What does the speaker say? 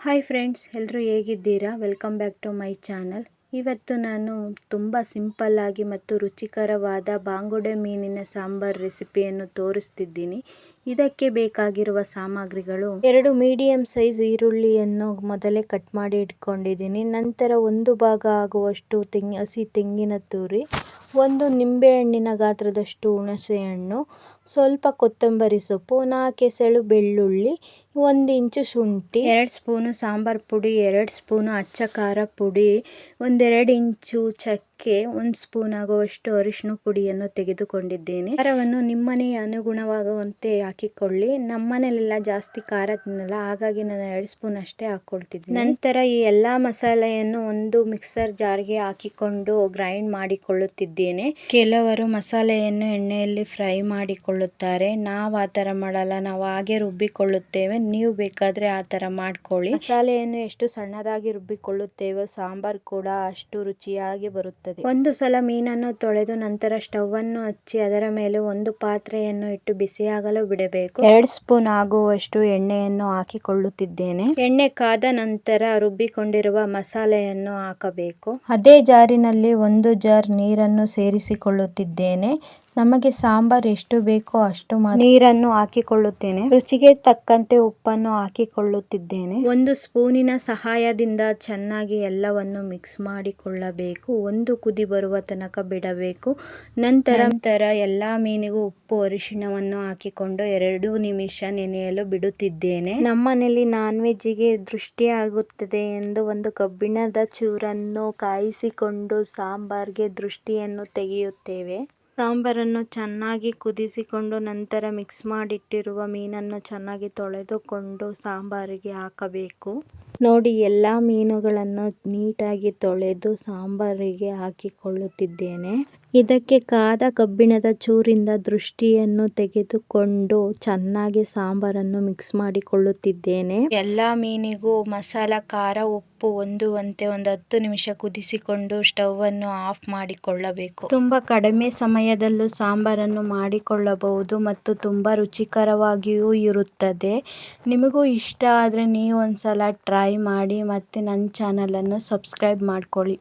Hi friends, ಎಲ್ಲರೂ ಹೇಗಿದ್ದೀರಾ? Welcome back to my channel. ಇವತ್ತು ನಾನು ತುಂಬ ಸಿಂಪಲ್ಲಾಗಿ ಮತ್ತು ರುಚಿಕರವಾದ ಬಾಂಗುಡೆ ಮೀನಿನ ಸಾಂಬಾರ್ ರೆಸಿಪಿಯನ್ನು ತೋರಿಸ್ತಿದ್ದೀನಿ. ಇದಕ್ಕೆ ಬೇಕಾಗಿರುವ ಸಾಮಗ್ರಿಗಳು: 2 ಮೀಡಿಯಮ್ ಸೈಜ್ ಈರುಳ್ಳಿಯನ್ನು ಮೊದಲೇ ಕಟ್ ಮಾಡಿ ಇಟ್ಕೊಂಡಿದ್ದೀನಿ. ನಂತರ 1 ಭಾಗ ಆಗುವಷ್ಟು ಹಸಿ ತೆಂಗಿನ ತುರಿ, 1 ನಿಂಬೆಹಣ್ಣಿನ ಗಾತ್ರದಷ್ಟು ಹುಣಸೆ ಹಣ್ಣು, ಸ್ವಲ್ಪ ಕೊತ್ತಂಬರಿ ಸೊಪ್ಪು, 4 ಎಸಳು ಬೆಳ್ಳುಳ್ಳಿ, 1 ಇಂಚು ಶುಂಠಿ, 2 ಸ್ಪೂನು ಸಾಂಬಾರ್ ಪುಡಿ, 2 ಸ್ಪೂನು ಅಚ್ಚ ಖಾರ ಪುಡಿ, 1-2 ಇಂಚು ಚಕ್ಕೆ, 1 ಸ್ಪೂನ್ ಆಗುವಷ್ಟು ಅರಿಶಿನ ಪುಡಿಯನ್ನು ತೆಗೆದುಕೊಂಡಿದ್ದೇನೆ. ಖಾರವನ್ನು ನಿಮ್ಮನೆಗೆ ಅನುಗುಣವಾಗುವಂತೆ ಹಾಕಿಕೊಳ್ಳಿ. ನಮ್ಮನೆಯಲ್ಲೆಲ್ಲ ಜಾಸ್ತಿ ಖಾರ ತಿನ್ನಲ್ಲ, ಹಾಗಾಗಿ ನಾನು 2 ಸ್ಪೂನ್ ಅಷ್ಟೇ ಹಾಕ್ಕೊಳ್ತಿದ್ದೀನಿ. ನಂತರ ಈ ಎಲ್ಲ ಮಸಾಲೆಯನ್ನು ಒಂದು ಮಿಕ್ಸರ್ ಜಾರ್ಗೆ ಹಾಕಿಕೊಂಡು ಗ್ರೈಂಡ್ ಮಾಡಿಕೊಳ್ಳುತ್ತಿದ್ದೇನೆ. ಕೆಲವರು ಮಸಾಲೆಯನ್ನು ಎಣ್ಣೆಯಲ್ಲಿ ಫ್ರೈ ಮಾಡಿಕೊಳ್ಳುತ್ತಾರೆ. ನಾವು ಆ ಥರ ಮಾಡಲ್ಲ, ನಾವು ಹಾಗೆ ರುಬ್ಬಿಕೊಳ್ಳುತ್ತೇವೆ. ನೀವು ಬೇಕಾದರೆ ಆ ಥರ ಮಾಡ್ಕೊಳ್ಳಿ. ಮಸಾಲೆಯನ್ನು ಎಷ್ಟು ಸಣ್ಣದಾಗಿ ರುಬ್ಬಿಕೊಳ್ಳುತ್ತೇವೋ ಸಾಂಬಾರ್ ಕೂಡ ಅಷ್ಟು ರುಚಿಯಾಗಿ ಬರುತ್ತದೆ. ಒಂದು ಸಲ ಮೀನನ್ನು ತೊಳೆದು ನಂತರ ಸ್ಟವ್ ಅನ್ನು ಹಚ್ಚಿ ಅದರ ಮೇಲೆ ಒಂದು ಪಾತ್ರೆಯನ್ನು ಇಟ್ಟು ಬಿಸಿಯಾಗಲು ಬಿಡಬೇಕು. 2 ಸ್ಪೂನ್ ಆಗುವಷ್ಟು ಎಣ್ಣೆಯನ್ನು ಹಾಕಿಕೊಳ್ಳುತ್ತಿದ್ದೇನೆ. ಎಣ್ಣೆ ಕಾದ ನಂತರ ರುಬ್ಬಿಕೊಂಡಿರುವ ಮಸಾಲೆಯನ್ನು ಹಾಕಬೇಕು. ಅದೇ ಜಾರಿನಲ್ಲಿ 1 ಜಾರ್ ನೀರನ್ನು ಸೇರಿಸಿಕೊಳ್ಳುತ್ತಿದ್ದೇನೆ. ನಮಗೆ ಸಾಂಬಾರ್ ಎಷ್ಟು ಬೇಕೋ ಅಷ್ಟು ನೀರನ್ನು ಹಾಕಿಕೊಳ್ಳುತ್ತೇನೆ. ರುಚಿಗೆ ತಕ್ಕಂತೆ ಉಪ್ಪನ್ನು ಹಾಕಿಕೊಳ್ಳುತ್ತಿದ್ದೇನೆ. 1 ಸ್ಪೂನಿನ ಸಹಾಯದಿಂದ ಚೆನ್ನಾಗಿ ಎಲ್ಲವನ್ನು ಮಿಕ್ಸ್ ಮಾಡಿಕೊಳ್ಳಬೇಕು. 1 ಕುದಿ ಬರುವ ತನಕ ಬಿಡಬೇಕು. ನಂತರ ಎಲ್ಲ ಮೀನಿಗೂ ಉಪ್ಪು ಅರಿಶಿಣವನ್ನು ಹಾಕಿಕೊಂಡು 2 ನಿಮಿಷ ನೆನೆಯಲು ಬಿಡುತ್ತಿದ್ದೇನೆ. ನಮ್ಮನೇಲಿ ನಾನ್ ವೆಜ್ಜಿಗೆ ದೃಷ್ಟಿ ಆಗುತ್ತದೆ ಎಂದು 1 ಕಬ್ಬಿಣದ ಚೂರನ್ನು ಕಾಯಿಸಿಕೊಂಡು ಸಾಂಬಾರ್ಗೆ ದೃಷ್ಟಿಯನ್ನು ತೆಗೆಯುತ್ತೇವೆ. ಸಾಂಬಾರನ್ನು ಚೆನ್ನಾಗಿ ಕುದಿಸಿಕೊಂಡು ನಂತರ ಮಿಕ್ಸ್ ಮಾಡಿಟ್ಟಿರುವ ಮೀನನ್ನು ಚೆನ್ನಾಗಿ ತೊಳೆದುಕೊಂಡು ಸಾಂಬಾರಿಗೆ ಹಾಕಬೇಕು. ನೋಡಿ, ಎಲ್ಲ ಮೀನುಗಳನ್ನು ನೀಟಾಗಿ ತೊಳೆದು ಸಾಂಬಾರಿಗೆ ಹಾಕಿಕೊಳ್ಳುತ್ತಿದ್ದೇನೆ. ಇದಕ್ಕೆ ಕಾದ ಕಬ್ಬಿಣದ ಚೂರಿಂದ ದೃಷ್ಟಿಯನ್ನು ತೆಗೆದುಕೊಂಡು ಚೆನ್ನಾಗಿ ಸಾಂಬಾರನ್ನು ಮಿಕ್ಸ್ ಮಾಡಿಕೊಳ್ಳುತ್ತಿದ್ದೇನೆ. ಎಲ್ಲ ಮೀನಿಗೂ ಮಸಾಲ, ಖಾರ, ಉಪ್ಪು ಹೊಂದುವಂತೆ 10 ನಿಮಿಷ ಕುದಿಸಿಕೊಂಡು ಸ್ಟವ್ ಅನ್ನು ಆಫ್ ಮಾಡಿಕೊಳ್ಳಬೇಕು. ತುಂಬ ಕಡಿಮೆ ಸಮಯದಲ್ಲೂ ಸಾಂಬಾರನ್ನು ಮಾಡಿಕೊಳ್ಳಬಹುದು ಮತ್ತು ತುಂಬ ರುಚಿಕರವಾಗಿಯೂ ಇರುತ್ತದೆ. ನಿಮಗೂ ಇಷ್ಟ ಆದರೆ ನೀವು ಒಂದ್ಸಲ ಟ್ರೈ ಮಾಡಿ ಮತ್ತು ನನ್ನ ಚಾನಲನ್ನು ಸಬ್ಸ್ಕ್ರೈಬ್ ಮಾಡ್ಕೊಳ್ಳಿ.